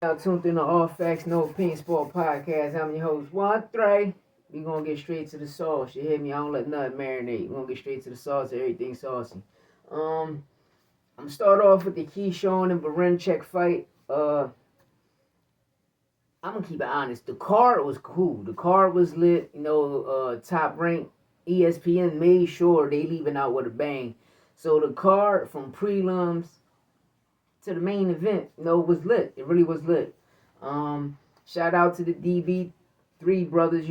Now tuned in to All Facts No Opinion Sport Podcast. I'm your host, Juan Trey. We gonna get straight to the sauce. You hear me? I don't let nothing marinate. We gonna get straight to the sauce. Everything saucy. Um, I'm gonna start off with the Keyshawn and Berinchyk fight. I'm gonna keep it honest. The card was cool. The card was lit. Top rank. ESPN made sure they leaving out with a bang. So the card from prelims to the main event, was lit. It really was lit. Shout out to the DB3 brothers,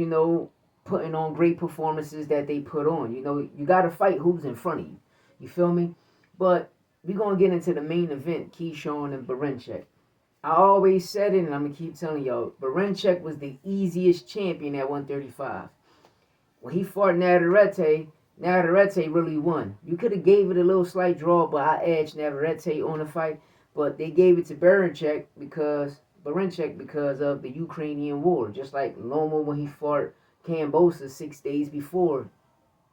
putting on great performances that they put on. You got to fight who's in front of you. You feel me? But we're going to get into the main event, Keyshawn and Berinchyk. I always said it, and I'm going to keep telling y'all, Berinchyk was the easiest champion at 135. When he fought Navarrete really won. You could have gave it a little slight draw, but I edged Navarrete on the fight. But they gave it to Berinchyk because of the Ukrainian war. Just like Loma when he fought Barboza 6 days before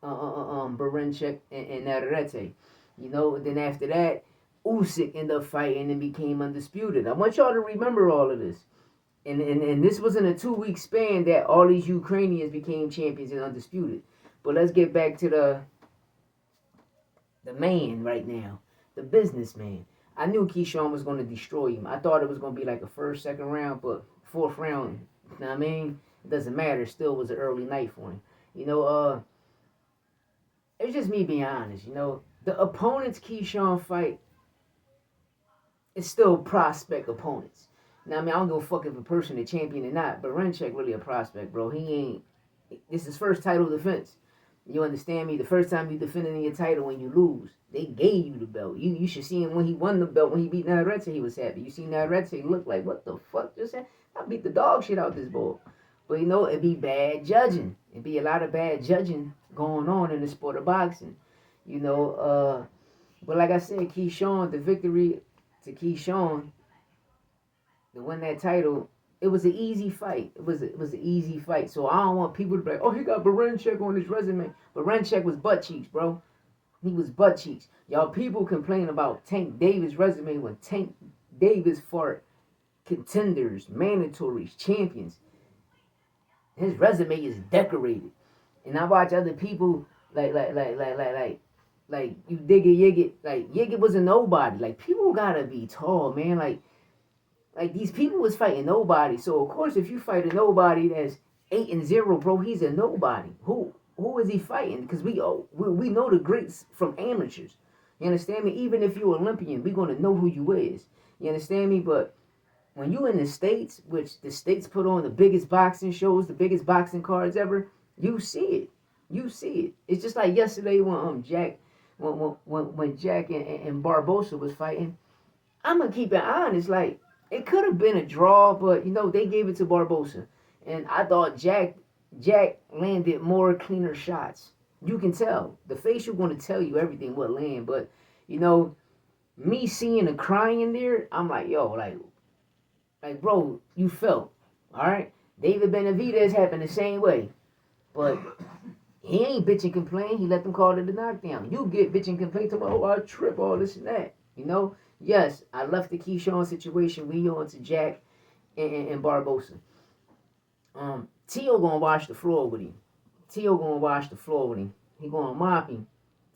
Berinchyk and Navarrete. Then after that, Usyk ended up fighting and became undisputed. I want y'all to remember all of this. And this was in a 2 week span that all these Ukrainians became champions and undisputed. But let's get back to the man right now, the businessman. I knew Keyshawn was going to destroy him. I thought it was going to be like a first, second round, but fourth round, you know what I mean? It doesn't matter. It still was an early night for him. It's just me being honest. The opponents Keyshawn fight is still prospect opponents. Now, I don't give a fuck if a person a champion or not, but Berinchyk really a prospect, bro. He ain't. This is his first title defense. You understand me? The first time you defending your title when you lose, they gave you the belt. You should see him when he won the belt. When he beat Navarrete, he was happy. You see Navarrete look like, what the fuck just happened? I beat the dog shit out this boy. But it'd be bad judging. It'd be a lot of bad judging going on in the sport of boxing. But like I said, Keyshawn, the victory to Keyshawn to win that title, it was an easy fight. It was an easy fight. So I don't want people to be like, oh, he got Berinchyk on his resume. Berinchyk was butt cheeks, bro. He was butt cheeks. Y'all people complain about Tank Davis' resume when Tank Davis fought contenders, mandatories, champions. His resume is decorated. And I watch other people like you dig it, Yigit. Like Yigit was a nobody. Like people gotta be tall, man. Like these people was fighting nobody. So of course, if you fight a nobody that's 8-0, bro, he's a nobody. Who is he fighting? Because we know the greats from amateurs. You understand me? Even if you're Olympian, we're gonna know who you is. You understand me? But when you in the States, which the States put on the biggest boxing shows, the biggest boxing cards ever, you see it. You see it. It's just like yesterday when Jack and Barboza was fighting. I'm gonna keep it honest. Like it could have been a draw, but they gave it to Barboza, and I thought Jack landed more cleaner shots. You can tell the facial going to tell you everything what land, but me seeing the crying there, I'm like, yo, like bro, you felt all right. David Benavidez happened the same way, but he ain't bitch and complain. He let them call it a knockdown. You get bitch and complain to oh, I trip, all this and that. Yes, I left the Keyshawn situation. We on to Jack and Barboza. Tio gonna wash the floor with him. He gonna mop him.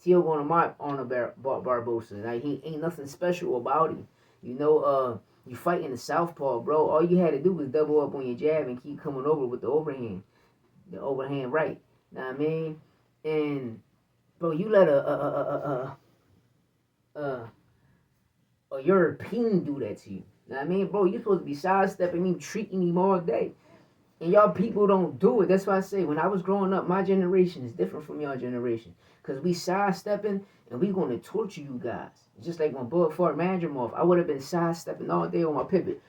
Tio gonna mop on Barboza. Like he ain't nothing special about him. You fighting the southpaw, bro. All you had to do was double up on your jab and keep coming over with the overhand right. Know what I mean? And bro, you let a European do that to you. Know what I mean, bro? You're supposed to be sidestepping him, treating him all day. And y'all people don't do it. That's why I say when I was growing up, my generation is different from y'all generation. Because we sidestepping and we going to torture you guys. Just like when Bud fought Mandramov, I would have been sidestepping all day on my pivot.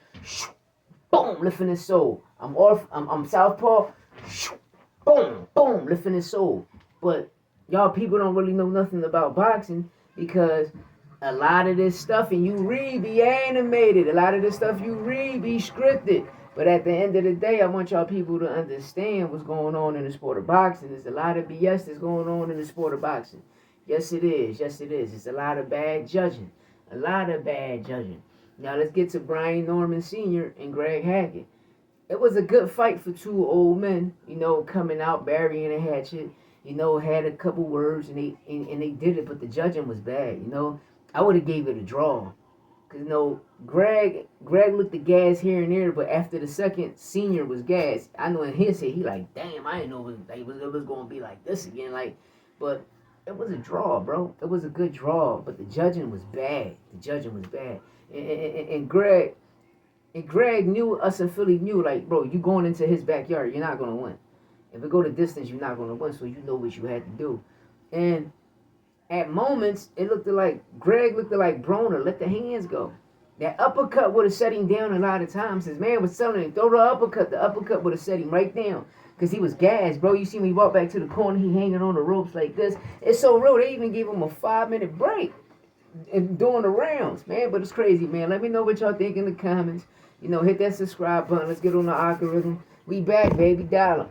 Boom, lifting his soul. I'm southpaw. Boom, boom, lifting his soul. But y'all people don't really know nothing about boxing because a lot of this stuff and you read be animated. A lot of this stuff you read be scripted. But at the end of the day, I want y'all people to understand what's going on in the sport of boxing. There's a lot of BS that's going on in the sport of boxing. Yes, it is. Yes, it is. It's a lot of bad judging. A lot of bad judging. Now let's get to Brian Norman Sr. and Greg Hackett. It was a good fight for two old men, coming out, Barry and a hatchet, had a couple words and they did it, but the judging was bad. I would have gave it a draw. Cause Greg looked the gas here and there, but after the second, Senior was gas. I know in his head he like, damn, I didn't know it was gonna be like this again. But it was a draw, bro. It was a good draw, but the judging was bad. And Greg knew, us in Philly knew, like, bro, you going into his backyard, you're not gonna win. If it go the distance, you're not gonna win. So you know what you had to do. And at moments, it looked like Greg looked like Broner let the hands go. That uppercut would have set him down a lot of times. His man was telling him, throw the uppercut. The uppercut would have set him right down. Because he was gassed, bro. You see me walk back to the corner, he hanging on the ropes like this. It's so real, they even gave him a 5-minute break during the rounds, man. But it's crazy, man. Let me know what y'all think in the comments. Hit that subscribe button. Let's get on the algorithm. We back, baby. Dial 'em.